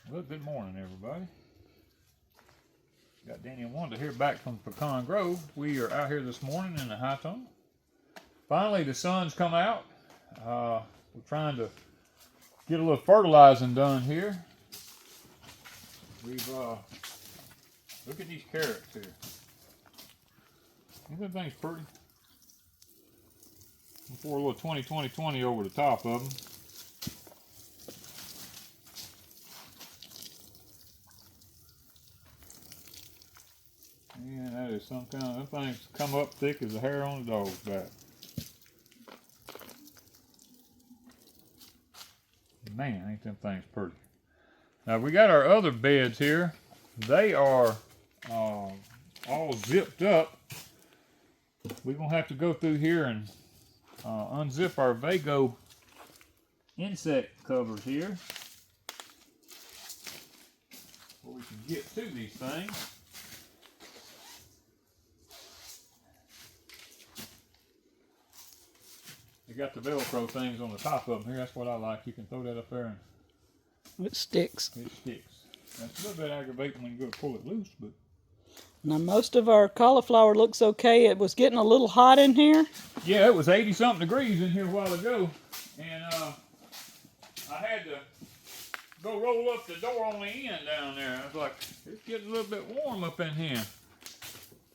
Well, good morning, everybody. Got Danny and Wanda here back from Pecan Grove. We are out here this morning in the high tone. Finally, the sun's come out. We're trying to get a little fertilizing done here. We've, look at these carrots here. Ain't that thing's pretty? We'll pour a little 20-20-20 over the top of them. Yeah, that is some kind of, that thing's come up thick as a hair on a dog's back. Man, ain't them things pretty. Now we got our other beds here. They are all zipped up. We're gonna have to go through here and unzip our VEGO insect covers here, so we can get to these things. They got the Velcro things on the top of them here. That's what I like. You can throw that up there and it sticks. it sticks. That's a little bit aggravating when you go to pull it loose, but Now most of our cauliflower looks okay. It was getting a little hot in here. yeah, it was 80-something degrees in here a while ago, and I had to go roll up the door on the end down there. I was like, it's getting a little bit warm up in here.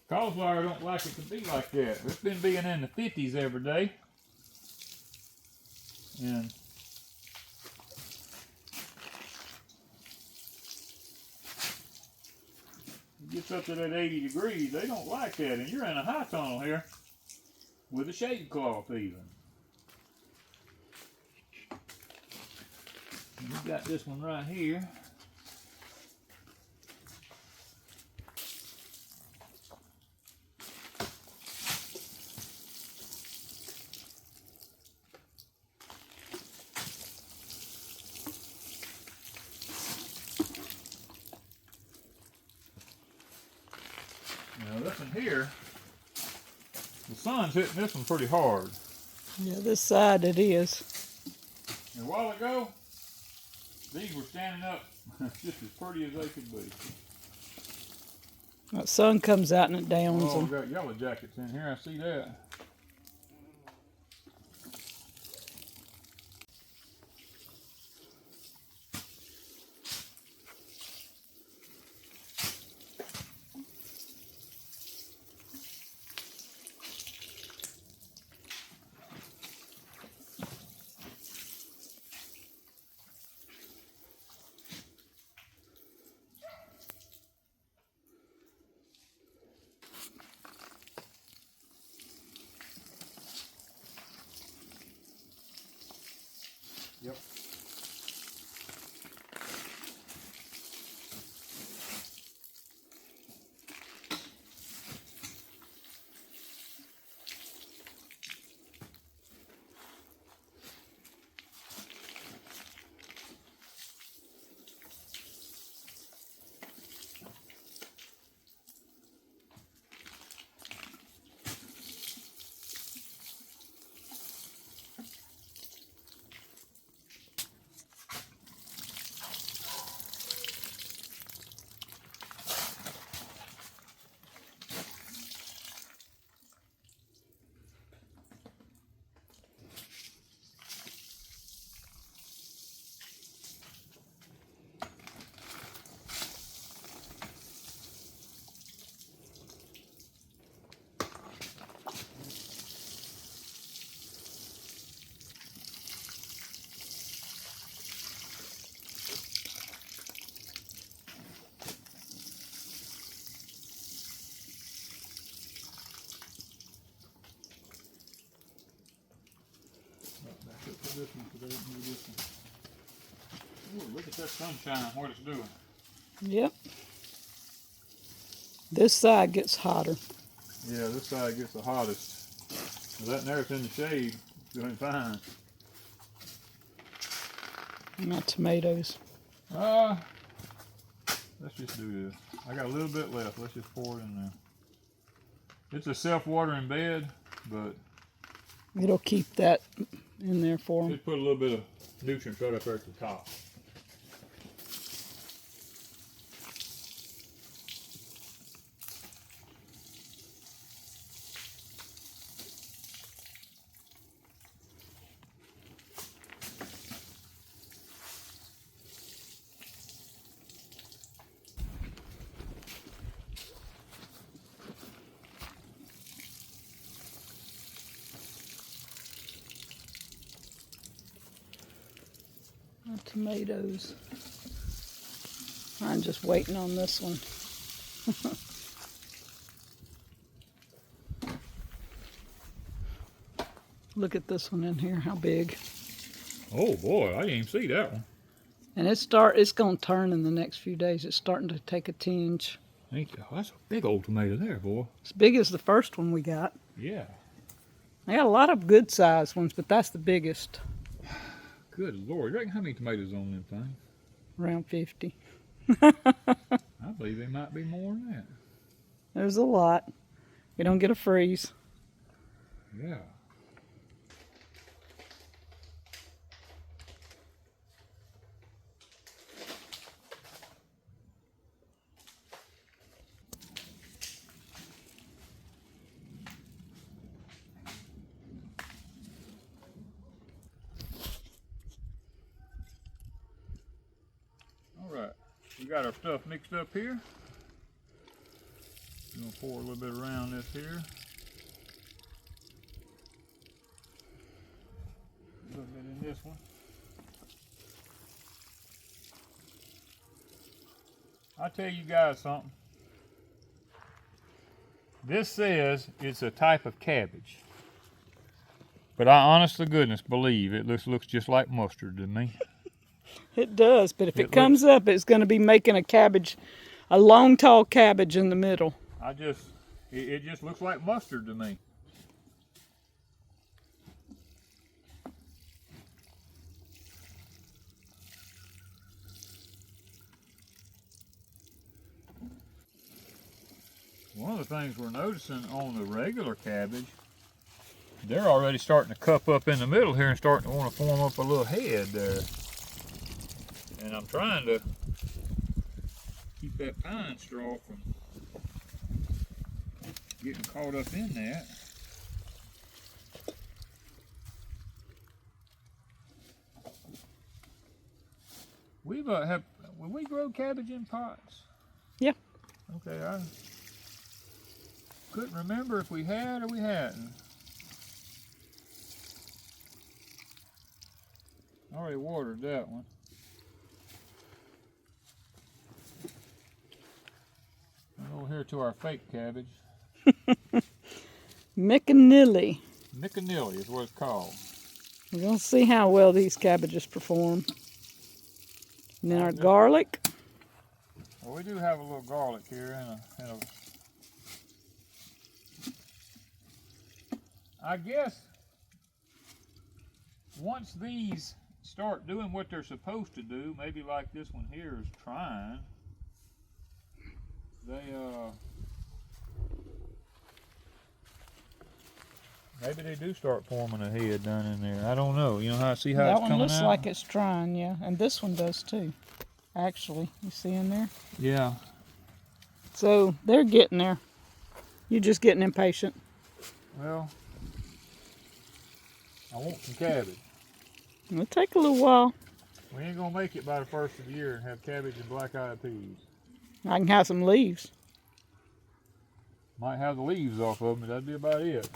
Cauliflower don't like it to be like that. It's been being in the 50s every day. And it gets up to that 80 degrees. They don't like that. And you're in a high tunnel here with a shade cloth even. And we've got this one right here. Now this one here, the sun's hitting this one pretty hard. Yeah, this side it is. And a while ago, these were standing up just as pretty as they could be. That sun comes out and it downs Oh, them. we got yellow jackets in here, I see that. Yep. This one today, maybe this one. Ooh, look at that sunshine, what it's doing. Yep. This side gets hotter. Yeah, this side gets the hottest. Well, that there's in the shade, doing fine. My tomatoes. Let's just do this. I got a little bit left. Let's just pour it in there. It's a self-watering bed, but It'll keep that in there for them. just put a little bit of nutrients right up there at the top. My tomatoes. I'm just waiting on this one. Look at this one in here, how big. Oh boy, I didn't even see that one. And it's going to turn in the next few days. It's starting to take a tinge. Oh, that's a big old tomato there, boy. As big as the first one we got. Yeah. I got a lot of good sized ones, but that's the biggest. Good Lord, you reckon how many tomatoes on them things? Around 50. I believe there might be more than that. There's a lot. We don't get a freeze. Yeah. Alright, we got our stuff mixed up here. I'm going to pour a little bit around this here. A little bit in this one. I'll tell you guys something. This says it's a type of cabbage. But I honest to goodness believe it looks just like mustard to me. It does, but if it comes up, it's going to be making a cabbage, a long, tall cabbage in the middle. It just looks like mustard to me. One of the things we're noticing on the regular cabbage, they're already starting to cup up in the middle here and starting to want to form up a little head there. And I'm trying to keep that pine straw from getting caught up in that. Will we grow cabbage in pots? Yeah. Okay, I couldn't remember if we had or we hadn't. I already watered that one. And over here to our fake cabbage. McAnilly. McAnilly is what it's called. We're going to see how well these cabbages perform. And then our garlic. Well, we do have a little garlic here and a I guess once these start doing what they're supposed to do, maybe like this one here is trying, maybe they do start forming a head down in there. I don't know. You know how see how it's coming out? That one looks like it's trying, yeah. And this one does too. Actually, you see in there? Yeah. So they're getting there. You're just getting impatient. Well, I want some cabbage. It'll take a little while. We ain't gonna make it by the first of the year and have cabbage and black-eyed peas. I can have some leaves. Might have the leaves off of them, but that'd be about it.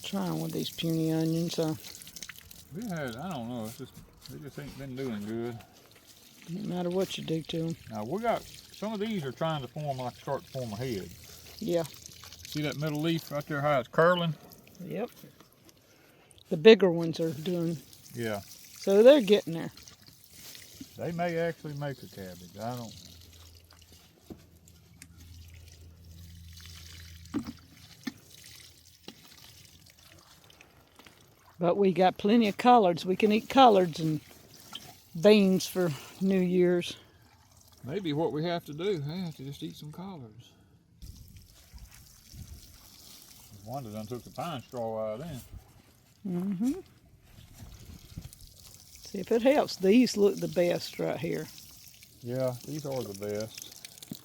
Trying with these puny onions. We had, I don't know, they just ain't been doing good. No matter what you do to them. Now we got, some of these are trying to start to form a head. Yeah. See that middle leaf right there, how it's curling? Yep. The bigger ones are doing. Yeah. So they're getting there. They may actually make a cabbage, I don't know. But we got plenty of collards. We can eat collards and beans for New Year's. Maybe what we have to do, we have to just eat some collards. Wanda done took the pine straw out of them. Mm-hmm. See if it helps. These look the best right here. Yeah, these are the best.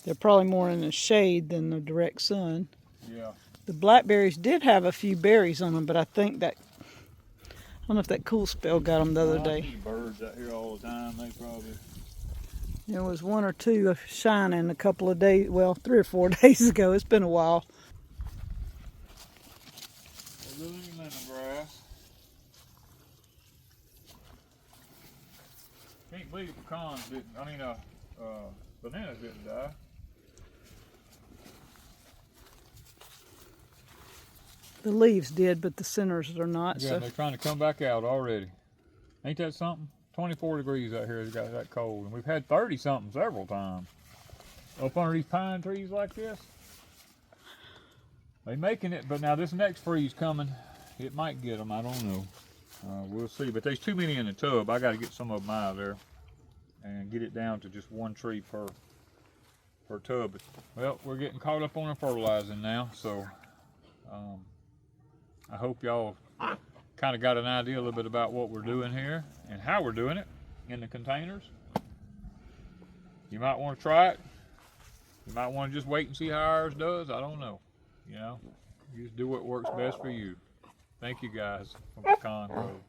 They're probably more in the shade than the direct sun. Yeah. The blackberries did have a few berries on them, but I think that, I don't know if that cool spell got them the other day. I see birds out here all the time. They probably There was one or two shining a couple of days, well, 3 or 4 days ago. It's been a while. A little lemongrass. Can't believe pecans didn't, bananas didn't die. The leaves did, but the centers are not. Yeah, So they're trying to come back out already. Ain't that something? 24 degrees out here, it's got that cold. And we've had 30 something several times. Up under these pine trees like this. They making it, but now this next freeze coming, it might get them, I don't know. We'll see, but there's too many in the tub. I got to get some of them out of there and get it down to just 1 tree per tub. Well, we're getting caught up on the fertilizing now, so I hope y'all kind of got an idea a little bit about what we're doing here and how we're doing it in the containers. You might want to try it. You might want to just wait and see how ours does. I don't know. You know, you just do what works best for you. Thank you guys from Pecan Grove.